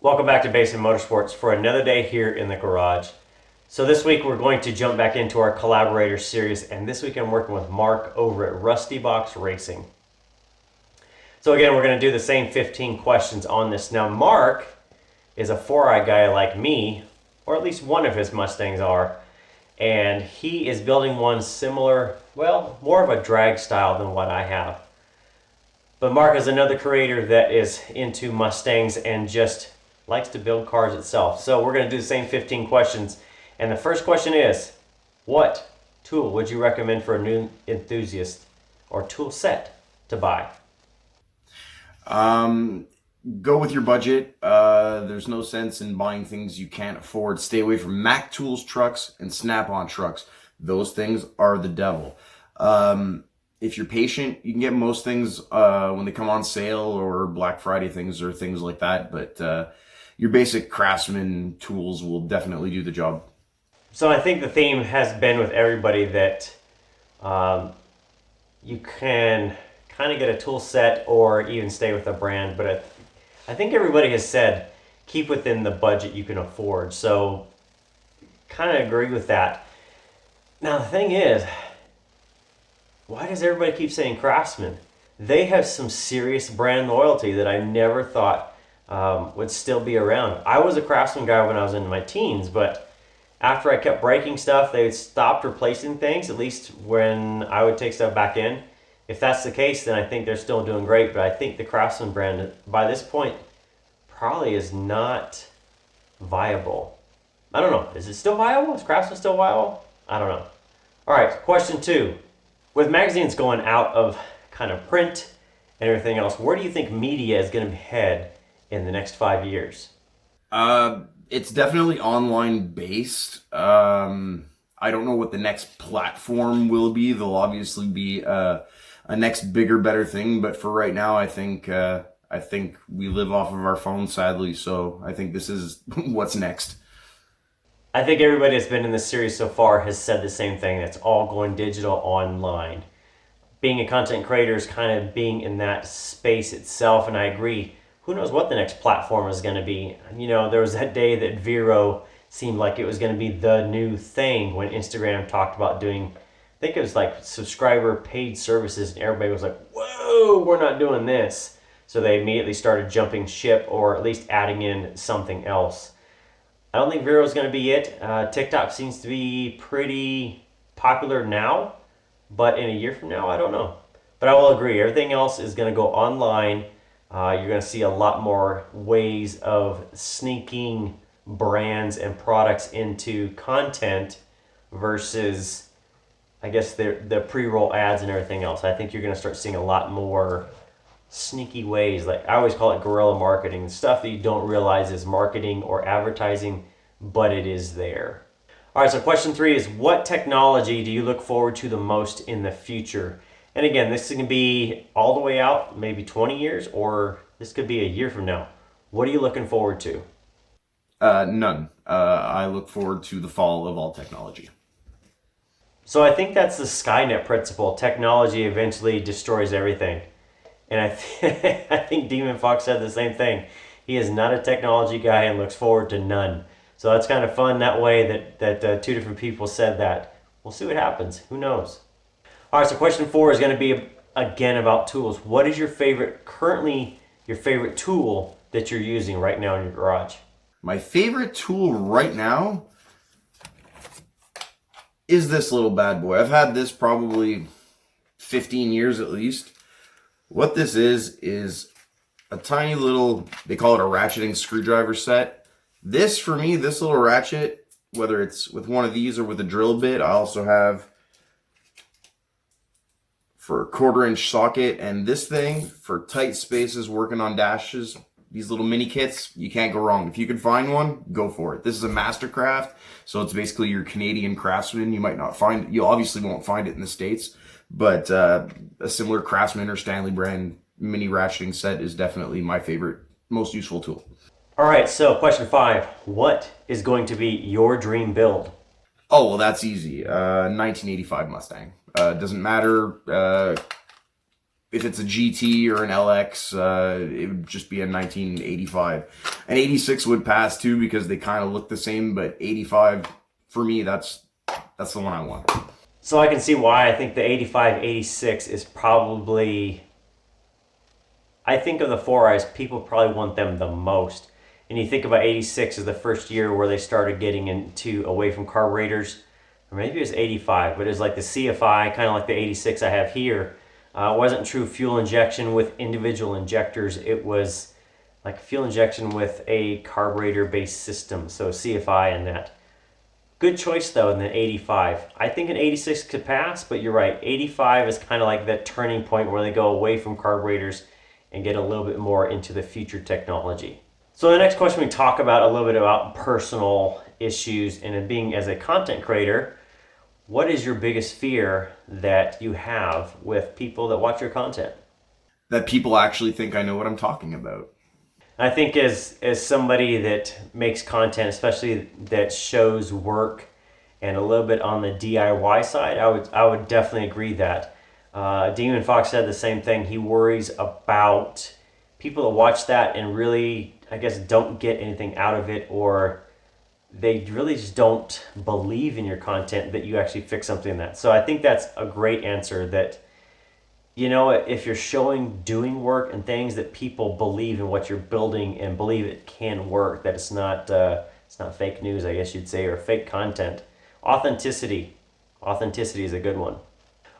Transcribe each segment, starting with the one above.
Welcome back to Basin Motorsports for another day here in the garage. So this week we're going to jump back into our collaborator series, and this week I'm working with Mark over at Rusty Box Racing. So again, we're going to do the same 15 questions on this. Now Mark is a 4i guy like me, or at least one of his Mustangs are, and he is building one similar, well, more of a drag style than what I have. But Mark is another creator that is into Mustangs and just likes to build cars itself. So we're going to do the same 15 questions. And the first question is, what tool would you recommend for a new enthusiast or tool set to buy? Go with your budget. There's no sense in buying things you can't afford. Stay away from Mac Tools trucks and Snap-on trucks. Those things are the devil. If you're patient, you can get most things when they come on sale, or Black Friday things or things like that. But your basic Craftsman tools will definitely do the job. So I think the theme has been with everybody that you can kind of get a tool set or even stay with a brand. But I think everybody has said keep within the budget you can afford. So kind of agree with that. Now the thing is, why does everybody keep saying Craftsman? They have some serious brand loyalty that I never thought would still be around. I was a Craftsman guy when I was in my teens, but after I kept breaking stuff, they stopped replacing things, at least when I would take stuff back in. If that's the case, then I think they're still doing great, but I think the Craftsman brand, by this point, probably is not viable. I don't know. Is it still viable? Is Craftsman still viable? I don't know. All right, question 2. With magazines going out of kind of print and everything else, where do you think media is going to head in the next 5 years? It's definitely online based. I don't know what the next platform will be. There'll obviously be a next bigger, better thing, but for right now, I think we live off of our phones, sadly. So I think this is what's next. I think everybody that's been in this series so far has said the same thing. It's all going digital online. Being a content creator is kind of being in that space itself, and I agree. Who knows what the next platform is going to be? You know, there was that day that Vero seemed like it was going to be the new thing when Instagram talked about doing, I think it was like subscriber paid services, and everybody was like, whoa, we're not doing this. So they immediately started jumping ship, or at least adding in something else. I don't think Vero is going to be it. TikTok seems to be pretty popular now, but in a year from now, I don't know. But I will agree, everything else is going to go online. You're going to see a lot more ways of sneaking brands and products into content versus, I guess, the pre-roll ads and everything else. I think you're going to start seeing a lot more sneaky ways. Like I always call it guerrilla marketing, stuff that you don't realize is marketing or advertising, but it is there. All right, so question 3 is, what technology do you look forward to the most in the future? And again, this can be all the way out, maybe 20 years, or this could be a year from now. What are you looking forward to? None. I look forward to the fall of all technology. So I think that's the Skynet principle. Technology eventually destroys everything. And I think Demon Fox said the same thing. He is not a technology guy and looks forward to none. So that's kind of fun that way that two different people said that. We'll see what happens. Who knows? All right, so question 4 is going to be, again, about tools. What is your favorite tool that you're using right now in your garage? My favorite tool right now is this little bad boy. I've had this probably 15 years at least. What this is a tiny little, they call it a ratcheting screwdriver set. This, for me, this little ratchet, whether it's with one of these or with a drill bit, I also have for a 1/4-inch socket, and this thing for tight spaces working on dashes, these little mini kits, you can't go wrong. If you can find one, go for it. This is a Mastercraft, so it's basically your Canadian Craftsman. You might not find, you obviously won't find it in the States, but a similar Craftsman or Stanley brand mini ratcheting set is definitely my favorite, most useful tool. All right, so question 5. What is going to be your dream build? Oh, well, that's easy. 1985 Mustang. Doesn't matter if it's a GT or an LX, it would just be a 1985. An 86 would pass too because they kind of look the same, but 85, for me, that's the one I want. So I can see why. I think the 85, 86 is probably, I think of the 4Is, people probably want them the most. And you think about 86 as the first year where they started getting into away from carburetors, or maybe it was 85, but it was like the CFI, kind of like the 86 I have here. It wasn't true fuel injection with individual injectors. It was like fuel injection with a carburetor-based system, so CFI and that. Good choice though in the 85. I think an 86 could pass, but you're right. 85 is kind of like that turning point where they go away from carburetors and get a little bit more into the future technology. So the next question we talk about a little bit about personal issues and being as a content creator. What is your biggest fear that you have with people that watch your content? That people actually think I know what I'm talking about. I think as somebody that makes content, especially that shows work and a little bit on the DIY side, I would definitely agree that. Demon Fox said the same thing. He worries about people that watch that and really, I guess, don't get anything out of it, or they really just don't believe in your content that you actually fix something in that. So I think that's a great answer, that, you know, if you're showing doing work and things that people believe in what you're building and believe it can work, that it's not fake news, I guess you'd say, or fake content. Authenticity is a good one.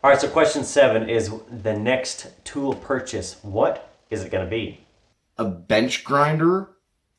All right, so question 7 is the next tool purchase. What is it going to be? A bench grinder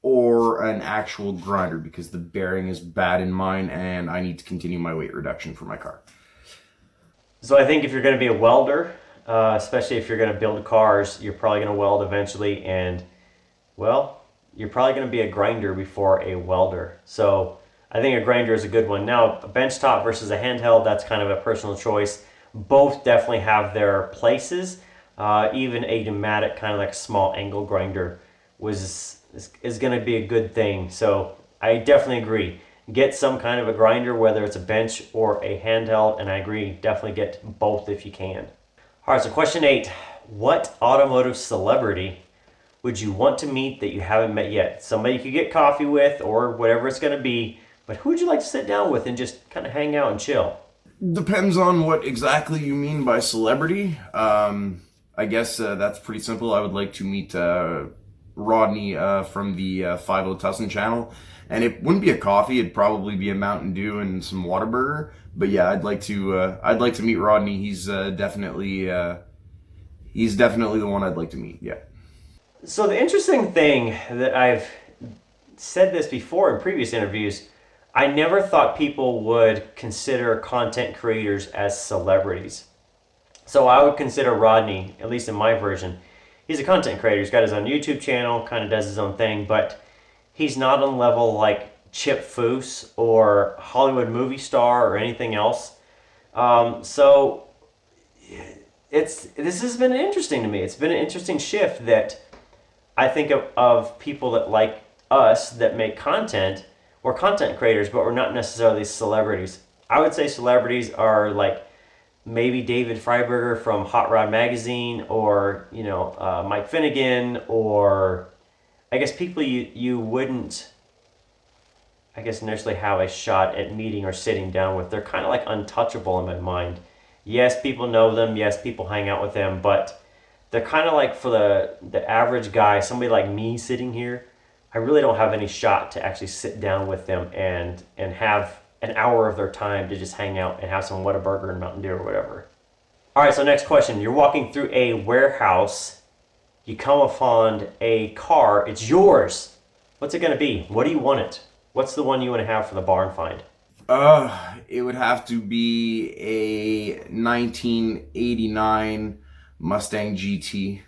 or an actual grinder, because the bearing is bad in mine and I need to continue my weight reduction for my car. So I think if you're going to be a welder, especially if you're going to build cars, you're probably going to weld eventually, and, well, you're probably going to be a grinder before a welder. So I think a grinder is a good one. Now, a benchtop versus a handheld, that's kind of a personal choice. Both definitely have their places. Even a pneumatic, kind of like a small angle grinder, is going to be a good thing. So I definitely agree. Get some kind of a grinder, whether it's a bench or a handheld, and I agree, definitely get both if you can. All right, so question 8. What automotive celebrity would you want to meet that you haven't met yet? Somebody you could get coffee with or whatever it's going to be, but who would you like to sit down with and just kind of hang out and chill? Depends on what exactly you mean by celebrity. I guess that's pretty simple. I would like to meet Rodney from the 50 Tussin channel. And it wouldn't be a coffee, it'd probably be a Mountain Dew and some Whataburger. But yeah, I'd like to meet Rodney. He's definitely the one I'd like to meet. Yeah. So the interesting thing that I've said this before in previous interviews, I never thought people would consider content creators as celebrities. So I would consider Rodney, at least in my version, he's a content creator. He's got his own YouTube channel, kind of does his own thing, but he's not on level like Chip Foose or Hollywood movie star or anything else. So this has been interesting to me. It's been an interesting shift that I think of people that like us that make content. We're content creators, but we're not necessarily celebrities. I would say celebrities are like maybe David Freiberger from Hot Rod Magazine, or Mike Finnegan, or I guess people you wouldn't, I guess, initially have a shot at meeting or sitting down with. They're kind of like untouchable in my mind. Yes, people know them. Yes, people hang out with them, but they're kind of like, for the average guy, somebody like me sitting here, I really don't have any shot to actually sit down with them and have an hour of their time to just hang out and have some Whataburger and Mountain Dew or whatever. All right, so next question. You're walking through a warehouse. You come upon a car. It's yours. What's it going to be? What do you want it? What's the one you want to have for the barn find? It would have to be a 1989 Mustang GT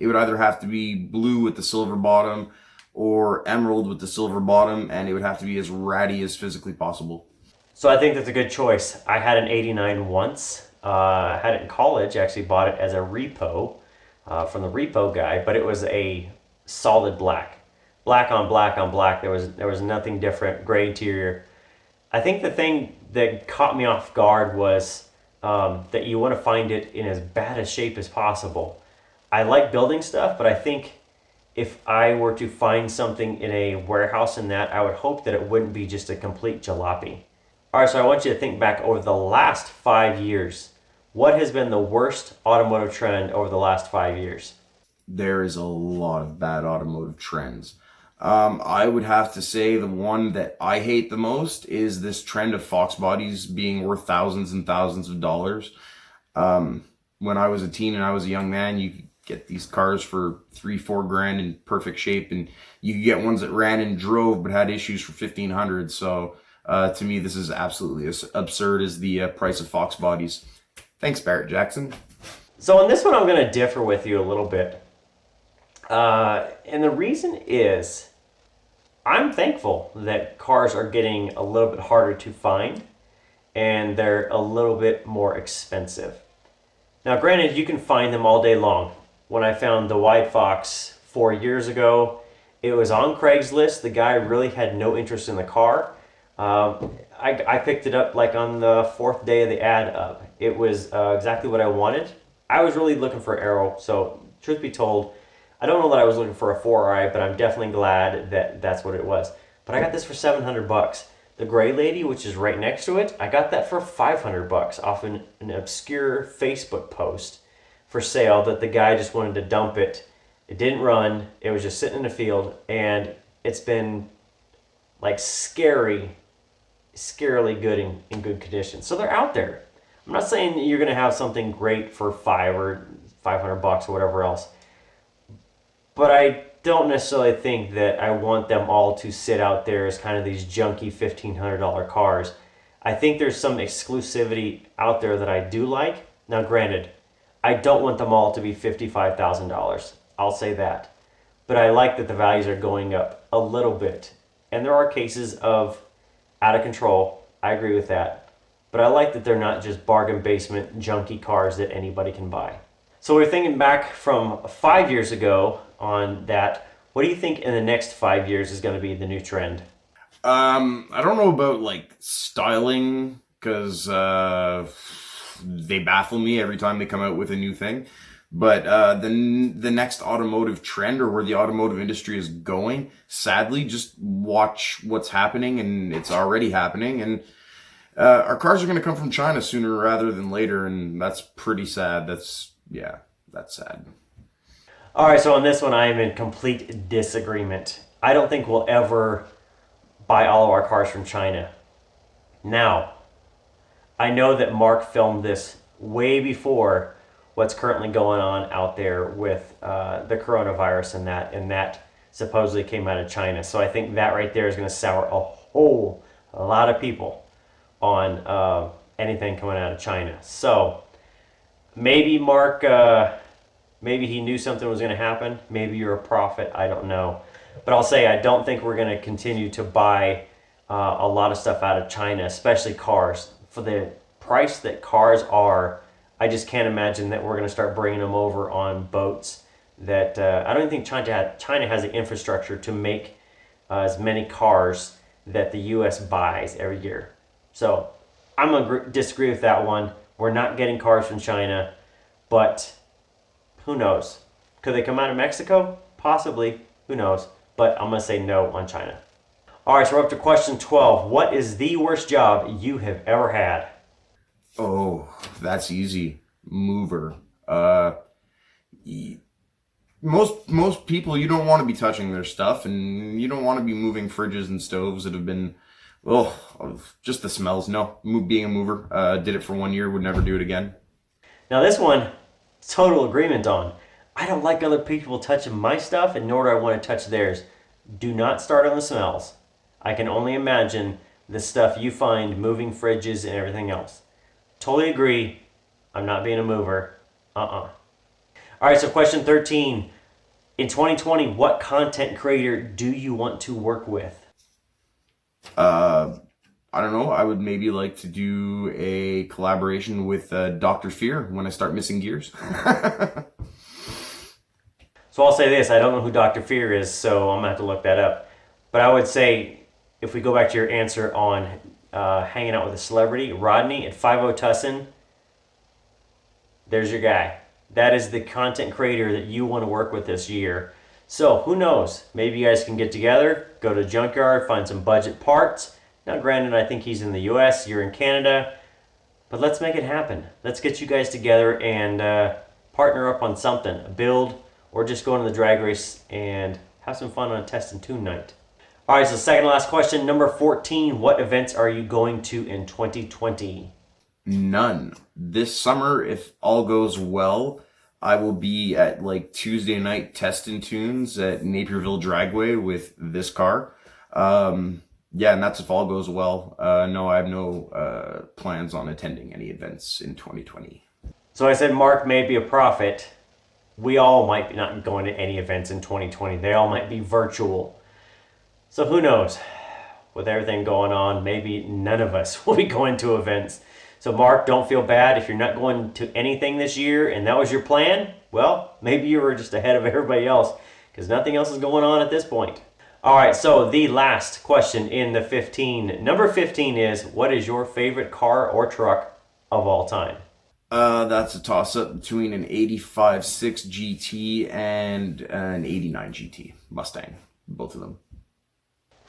it would either have to be blue with the silver bottom or emerald with the silver bottom, and it would have to be as ratty as physically possible. So I think that's a good choice. I had an 89 once. I had it in college. I actually bought it as a repo from the repo guy, but it was a solid black. Black on black on black. There was nothing different. Gray interior. I think the thing that caught me off guard was that you want to find it in as bad a shape as possible. I like building stuff, but I think if I were to find something in a warehouse in that, I would hope that it wouldn't be just a complete jalopy. All right, so I want you to think back over the last 5 years. What has been the worst automotive trend over the last 5 years? There is a lot of bad automotive trends. I would have to say the one that I hate the most is this trend of Fox bodies being worth thousands and thousands of dollars. When I was a teen and I was a young man, you could get these cars for 3-4 grand in perfect shape, and you could get ones that ran and drove but had issues for 1,500. So to me, this is absolutely as absurd as the price of Fox bodies. Thanks, Barrett Jackson. So on this one, I'm going to differ with you a little bit. And the reason is I'm thankful that cars are getting a little bit harder to find and they're a little bit more expensive. Now, granted, you can find them all day long. When I found the WideFox 4 years ago, it was on Craigslist. The guy really had no interest in the car. I picked it up like on the 4th day of the ad up. It was exactly what I wanted. I was really looking for Aero, so truth be told, I don't know that I was looking for a 4i, but I'm definitely glad that that's what it was. But I got this for $700. The Gray Lady, which is right next to it, I got that for $500 off an obscure Facebook post for sale that the guy just wanted to dump it. It didn't run. It was just sitting in the field, and it's been like scarily good in good condition. So they're out there. I'm not saying that you're going to have something great for $500 or $500 or whatever else. But I don't necessarily think that I want them all to sit out there as kind of these junky $1,500 cars. I think there's some exclusivity out there that I do like. Now, granted, I don't want them all to be $55,000. I'll say that. But I like that the values are going up a little bit. And there are cases of out of control. I agree with that. But I like that they're not just bargain basement junky cars that anybody can buy. So we're thinking back from 5 years ago on that. What do you think in the next 5 years is going to be the new trend? I don't know about like styling because they baffle me every time they come out with a new thing. But the next automotive trend, or where the automotive industry is going, sadly, just watch what's happening, and it's already happening. And our cars are going to come from China sooner rather than later, and that's pretty sad. That's sad. All right, so on this one, I am in complete disagreement. I don't think we'll ever buy all of our cars from China. Now, I know that Mark filmed this way before what's currently going on out there with the coronavirus and that supposedly came out of China. So I think that right there is going to sour a lot of people on anything coming out of China. So maybe Mark, maybe he knew something was going to happen. Maybe you're a prophet. I don't know. But I'll say I don't think we're going to continue to buy a lot of stuff out of China, especially cars. For the price that cars are, I just can't imagine that we're going to start bringing them over on boats. That I don't even think China has the infrastructure to make as many cars that the U.S. buys every year. So I'm going to disagree with that one. We're not getting cars from China, but who knows? Could they come out of Mexico? Possibly. Who knows? But I'm going to say no on China. All right, so we're up to question 12. What is the worst job you have ever had? Oh, that's easy. Mover. Most people, you don't want to be touching their stuff, and you don't want to be moving fridges and stoves that have been, just the smells. No, being a mover. Did it for 1 year, would never do it again. Now this one, total agreement on. I don't like other people touching my stuff, and nor do I want to touch theirs. Do not start on the smells. I can only imagine the stuff you find moving fridges and everything else. Totally agree. I'm not being a mover. All right, so question 13. In 2020, what content creator do you want to work with? I don't know. I would maybe like to do a collaboration with Dr. Fear when I start missing gears. So I'll say this. I don't know who Dr. Fear is, so I'm going to have to look that up. But I would say, if we go back to your answer on hanging out with a celebrity, Rodney at 50 Tussin, there's your guy. That is the content creator that you want to work with this year. So who knows? Maybe you guys can get together, go to Junkyard, find some budget parts. Now granted, I think he's in the US, you're in Canada, but let's make it happen. Let's get you guys together and partner up on something, a build, or just go into the drag race and have some fun on a test and tune night. All right, so second to last question, number 14. What events are you going to in 2020? None. This summer, if all goes well, I will be at like Tuesday night test and tunes at Naperville Dragway with this car. Yeah, and that's if all goes well. No, I have no plans on attending any events in 2020. So I said Mark may be a prophet. We all might be not going to any events in 2020. They all might be virtual. So who knows? With everything going on, maybe none of us will be going to events. So Mark, don't feel bad if you're not going to anything this year and that was your plan. Well, maybe you were just ahead of everybody else because nothing else is going on at this point. All right, so the last question in the 15. Number 15 is, what is your favorite car or truck of all time? That's a toss-up between an 85-6 GT and an 89 GT Mustang, both of them.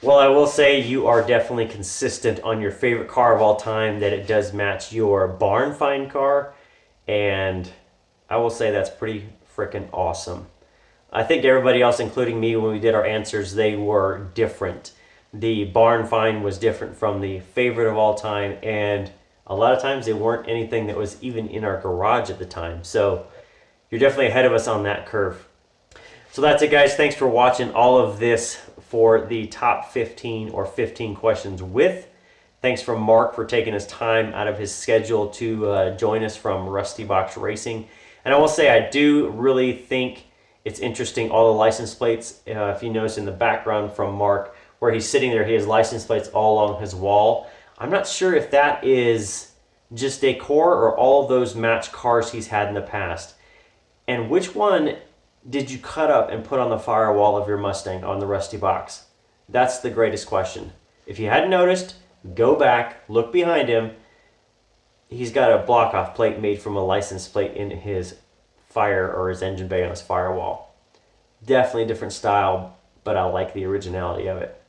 Well, I will say you are definitely consistent on your favorite car of all time, that it does match your barn find car, and I will say that's pretty freaking awesome. I think everybody else, including me, when we did our answers, they were different. The barn find was different from the favorite of all time, and a lot of times they weren't anything that was even in our garage at the time. So you're definitely ahead of us on that curve. So that's it, guys. Thanks for watching all of this for the top 15 or 15 questions with. Thanks from Mark for taking his time out of his schedule to join us from Rusty Box Racing. And I will say, I do really think it's interesting, all the license plates. If you notice in the background from Mark, where he's sitting there, he has license plates all along his wall. I'm not sure if that is just decor or all of those match cars he's had in the past. And which one did you cut up and put on the firewall of your Mustang on the Rusty Box? That's the greatest question. If you hadn't noticed, go back, look behind him. He's got a block-off plate made from a license plate in his fire or his engine bay on his firewall. Definitely a different style, but I like the originality of it.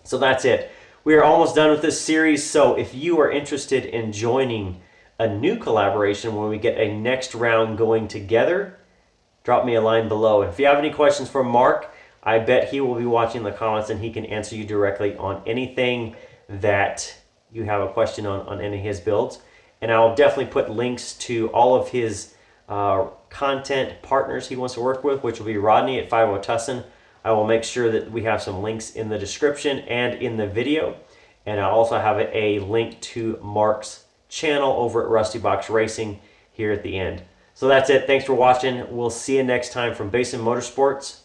So that's it. We are almost done with this series, so if you are interested in joining a new collaboration when we get a next round going together, drop me a line below. If you have any questions for Mark, I bet he will be watching the comments and he can answer you directly on anything that you have a question on any of his builds. And I'll definitely put links to all of his content partners he wants to work with, which will be Rodney at 50 Tussin. I will make sure that we have some links in the description and in the video. And I'll also have a link to Mark's channel over at Rusty Box Racing here at the end. So that's it. Thanks for watching. We'll see you next time from Basin Motorsports.